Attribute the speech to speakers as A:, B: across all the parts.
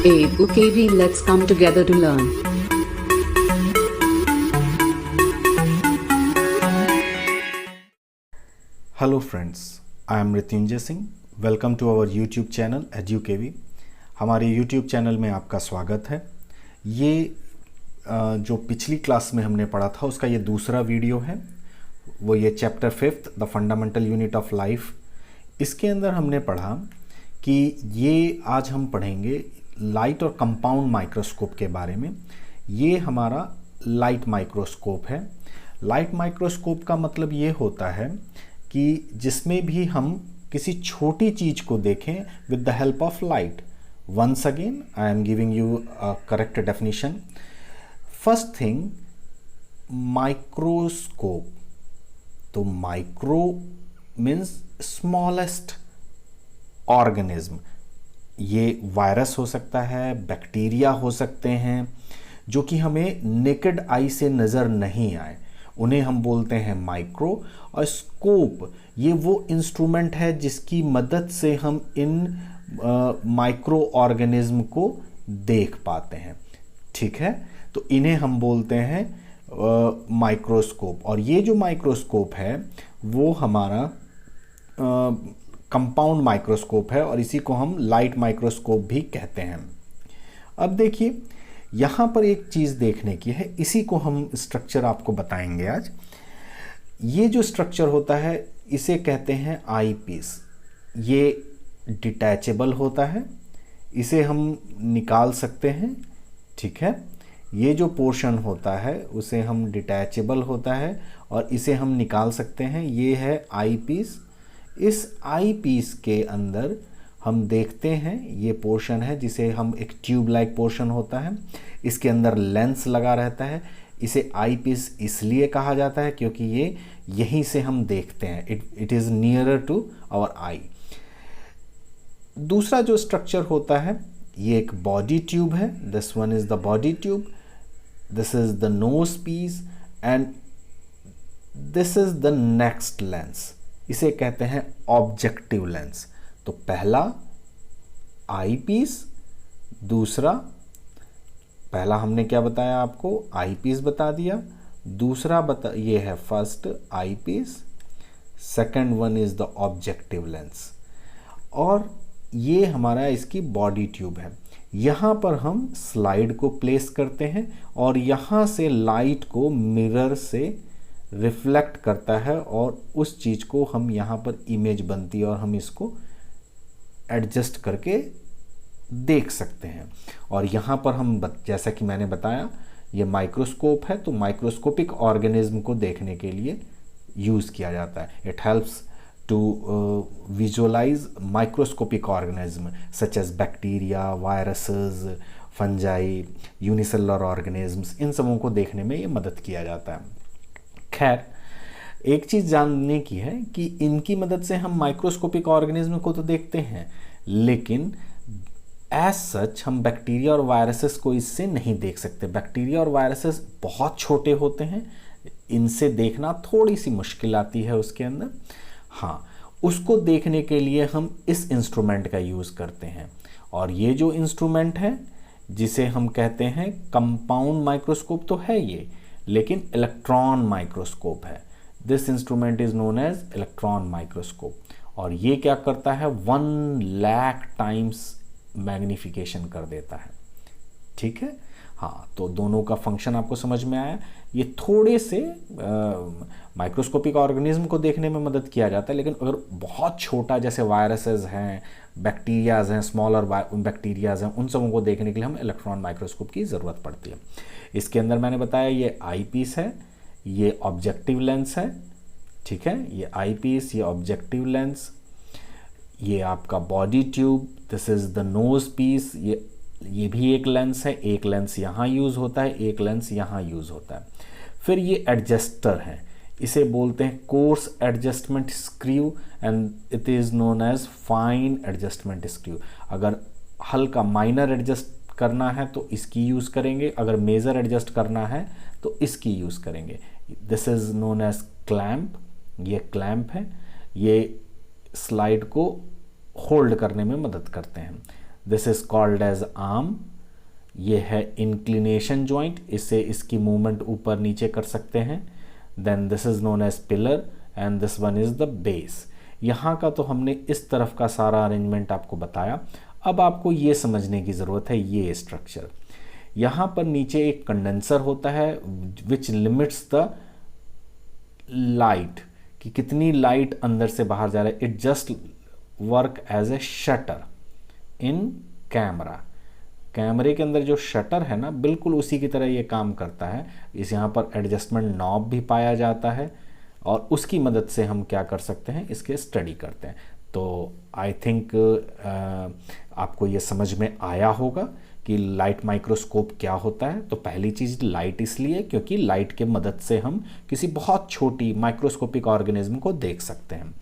A: UKV, let's come together to learn.
B: Hello friends, I am Rityunjay Singh. Welcome to our YouTube channel EduKV. हमारे YouTube channel में आपका स्वागत है। ये जो पिछली क्लास में हमने पढ़ा था उसका ये दूसरा वीडियो है। वो ये chapter 5th the fundamental unit of life. इसके अंदर हमने पढ़ा कि ये आज हम पढ़ेंगे लाइट और कंपाउंड माइक्रोस्कोप के बारे में। ये हमारा लाइट माइक्रोस्कोप है। लाइट माइक्रोस्कोप का मतलब ये होता है कि जिसमें भी हम किसी छोटी चीज़ को देखें with the help of light. Once again I am giving you a correct definition. First thing, microscope. तो माइक्रो मीन्स स्मॉलेस्ट ऑर्गेनिज्म। ये वायरस हो सकता है, बैक्टीरिया हो सकते हैं जो कि हमें नेकेड आई से नज़र नहीं आए, उन्हें हम बोलते हैं माइक्रो। और स्कोप ये वो इंस्ट्रूमेंट है जिसकी मदद से हम इन माइक्रो ऑर्गेनिज्म को देख पाते हैं। ठीक है, तो इन्हें हम बोलते हैं माइक्रोस्कोप। और ये जो माइक्रोस्कोप है वो हमारा कंपाउंड माइक्रोस्कोप है और इसी को हम लाइट माइक्रोस्कोप भी कहते हैं। अब देखिए, यहाँ पर एक चीज़ देखने की है, इसी को हम स्ट्रक्चर आपको बताएंगे आज। ये जो स्ट्रक्चर होता है इसे कहते हैं आई पीस। ये डिटैचेबल होता है, इसे हम निकाल सकते हैं। ठीक है, ये जो पोर्शन होता है उसे हम डिटैचेबल होता है और इसे हम निकाल सकते हैं। ये है आई पीस। इस आई पीस के अंदर हम देखते हैं ये पोर्शन है जिसे हम एक ट्यूब लाइक पोर्शन होता है, इसके अंदर लेंस लगा रहता है। इसे आई पीस इसलिए कहा जाता है क्योंकि ये यहीं से हम देखते हैं, it is nearer to our eye. दूसरा जो स्ट्रक्चर होता है ये एक बॉडी ट्यूब है। This one is the body tube, this is the nose piece and this is the next lens. इसे कहते हैं ऑब्जेक्टिव लेंस। तो पहला आई पीस, दूसरा, पहला हमने क्या बताया आपको, आई पीस बता दिया। दूसरा ये है first eyepiece, second one is the objective lens. और ये हमारा इसकी बॉडी ट्यूब है। यहाँ पर हम स्लाइड को प्लेस करते हैं और यहाँ से लाइट को मिरर से रिफ्लेक्ट करता है और उस चीज़ को हम यहाँ पर इमेज बनती है और हम इसको एडजस्ट करके देख सकते हैं। और यहाँ पर हम जैसा कि मैंने बताया ये माइक्रोस्कोप है, तो माइक्रोस्कोपिक ऑर्गेनिज्म को देखने के लिए यूज़ किया जाता है। It helps to visualise microscopic organism such as bacteria, viruses, fungi, unicellular organisms. इन सबों को देखने में ये मदद किया जाता है। खैर, एक चीज़ जानने की है कि इनकी मदद से हम माइक्रोस्कोपिक ऑर्गेनिज्म को तो देखते हैं, लेकिन एज सच हम बैक्टीरिया और वायरसेस को इससे नहीं देख सकते। बैक्टीरिया और वायरसेस बहुत छोटे होते हैं, इनसे देखना थोड़ी सी मुश्किल आती है उसके अंदर। हाँ, उसको देखने के लिए हम इस इंस्ट्रूमेंट का यूज़ करते हैं। और ये जो इंस्ट्रूमेंट है जिसे हम कहते हैं कंपाउंड माइक्रोस्कोप तो है ये, लेकिन इलेक्ट्रॉन माइक्रोस्कोप है। This instrument is known as electron microscope. और ये क्या करता है, 1 लाख टाइम्स मैग्नीफिकेशन कर देता है। ठीक है, हाँ, तो दोनों का फंक्शन आपको समझ में आया। ये थोड़े से माइक्रोस्कोपिक ऑर्गेनिज्म को देखने में मदद किया जाता है, लेकिन अगर बहुत छोटा जैसे वायरसेस हैं, बैक्टीरियाज हैं, स्मॉलर बैक्टीरियाज हैं, उन सबों को देखने के लिए हम इलेक्ट्रॉन माइक्रोस्कोप की ज़रूरत पड़ती है। इसके अंदर मैंने बताया ये आई पीस है, ये ऑब्जेक्टिव लेंस है। ठीक है, ये आई पीस, ये ऑब्जेक्टिव लेंस, ये आपका body tube, this is the nose piece. ये भी एक लेंस है, एक लेंस यहाँ यूज़ होता है, एक लेंस यहाँ यूज़ होता है। फिर ये एडजस्टर है, इसे बोलते हैं coarse adjustment screw and it is known as fine adjustment screw. अगर हल्का माइनर एडजस्ट करना है तो इसकी यूज़ करेंगे, अगर मेजर एडजस्ट करना है तो इसकी यूज़ करेंगे। This is known as clamp. ये क्लैंप है, ये स्लाइड को होल्ड करने में मदद करते हैं। This is called as arm, ये है इंक्लिनेशन जॉइंट, इससे इसकी मूवमेंट ऊपर नीचे कर सकते हैं। Then this is known as pillar and this one is the base. यहाँ का तो हमने इस तरफ का सारा अरेंजमेंट आपको बताया। अब आपको ये समझने की ज़रूरत है ये स्ट्रक्चर। यहाँ पर नीचे एक कंडेंसर होता है विच लिमिट्स द लाइट, कि कितनी लाइट अंदर से बाहर जा रहा है। It just work as a shutter in camera. कैमरे के अंदर जो शटर है ना, बिल्कुल उसी की तरह ये काम करता है। इस यहाँ पर एडजस्टमेंट नॉब भी पाया जाता है और उसकी मदद से हम क्या कर सकते हैं, इसके स्टडी करते हैं। तो आई थिंक आपको ये समझ में आया होगा कि लाइट माइक्रोस्कोप क्या होता है। तो पहली चीज़ लाइट इसलिए क्योंकि लाइट के मदद से हम किसी बहुत छोटी माइक्रोस्कोपिक ऑर्गेनिज्म को देख सकते हैं।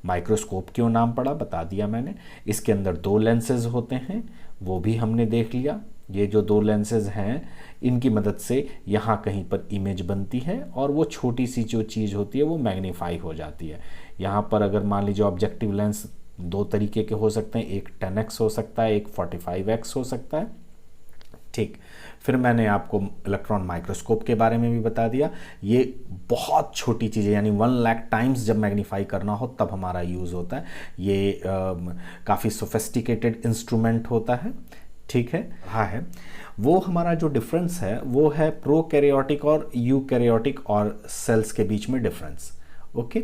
B: माइक्रोस्कोप क्यों नाम पड़ा बता दिया मैंने। इसके अंदर 2 लेंसेज होते हैं, वो भी हमने देख लिया। ये जो 2 लेंसेज हैं इनकी मदद से यहाँ कहीं पर इमेज बनती है और वो छोटी सी जो चीज़ होती है वो मैग्नीफाई हो जाती है। यहाँ पर अगर मान लीजिए ऑब्जेक्टिव लेंस 2 तरीके के हो सकते हैं, एक 10x हो सकता है, एक 45x हो सकता है। ठीक, फिर मैंने आपको इलेक्ट्रॉन माइक्रोस्कोप के बारे में भी बता दिया। ये बहुत छोटी चीज़ें यानी 1 लाख टाइम्स जब मैग्नीफाई करना हो तब हमारा यूज़ होता है। ये काफ़ी सोफिस्टिकेटेड इंस्ट्रूमेंट होता है। ठीक है, हाँ है। वो हमारा जो डिफरेंस है वो है प्रोकैरियोटिक और यूकैरियोटिक और सेल्स के बीच में डिफरेंस। ओके,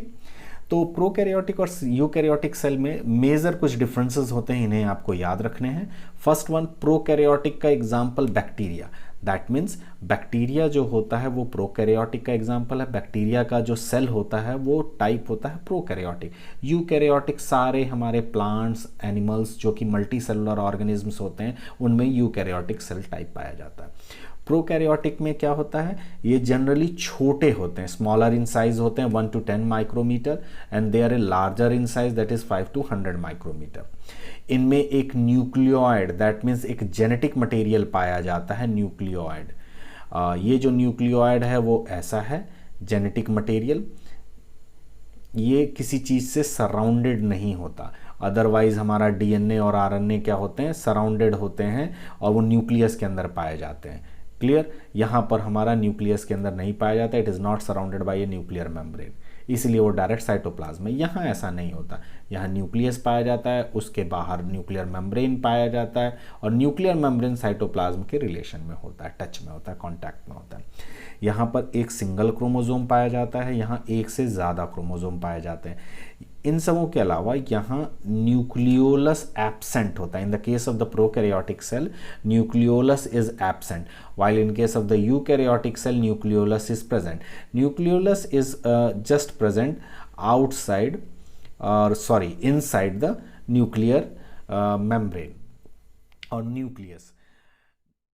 B: तो प्रोकैरियोटिक और यूकैरियोटिक सेल में मेजर कुछ डिफरेंसेस होते हैं, इन्हें आपको याद रखने हैं। फर्स्ट वन, प्रोकैरियोटिक का example bacteria. That means bacteria जो होता है वो प्रोकैरियोटिक का एग्जांपल है। बैक्टीरिया का जो सेल होता है वो टाइप होता है प्रोकैरियोटिक। यूकैरियोटिक सारे हमारे प्लांट्स, एनिमल्स जो कि मल्टी सेलुलर ऑर्गेनिजम्स होते हैं उनमें यूकैरियोटिक सेल टाइप पाया जाता है। प्रोकैरियोटिक में क्या होता है, ये जनरली छोटे होते हैं, स्मॉलर इन साइज होते हैं 1 to 10 micrometer and they are a larger in size that is 5 to 100 micrometer. इनमें एक न्यूक्लियोइड दैट मीन्स एक जेनेटिक मटेरियल पाया जाता है, न्यूक्लियोइड। ये जो न्यूक्लियोइड है वो ऐसा है जेनेटिक मटेरियल, ये किसी चीज़ से सराउंडेड नहीं होता। अदरवाइज हमारा डीएनए और आरएनए क्या होते हैं, सराउंडेड होते हैं और वो न्यूक्लियस के अंदर पाए जाते हैं। क्लियर, यहाँ पर हमारा न्यूक्लियस के अंदर नहीं पाया जाता, it is not surrounded by a nuclear membrane, इसलिए वो डायरेक्ट साइटोप्लाज्म में। यहाँ ऐसा नहीं होता, यहाँ न्यूक्लियस पाया जाता है, उसके बाहर न्यूक्लियर मेम्ब्रेन पाया जाता है और न्यूक्लियर मेम्ब्रेन साइटोप्लाज्म के रिलेशन में होता है, टच में होता है, कॉन्टैक्ट में होता है। यहाँ पर एक सिंगल क्रोमोजोम पाया जाता है, यहाँ एक से ज़्यादा क्रोमोजोम पाए जाते हैं। इन सबों के अलावा यहाँ न्यूक्लियोलस एब्सेंट होता है। In the case of the prokaryotic cell nucleolus is absent, while in case of the eukaryotic cell nucleolus is present. Nucleolus is just present outside or inside the nuclear membrane or nucleus.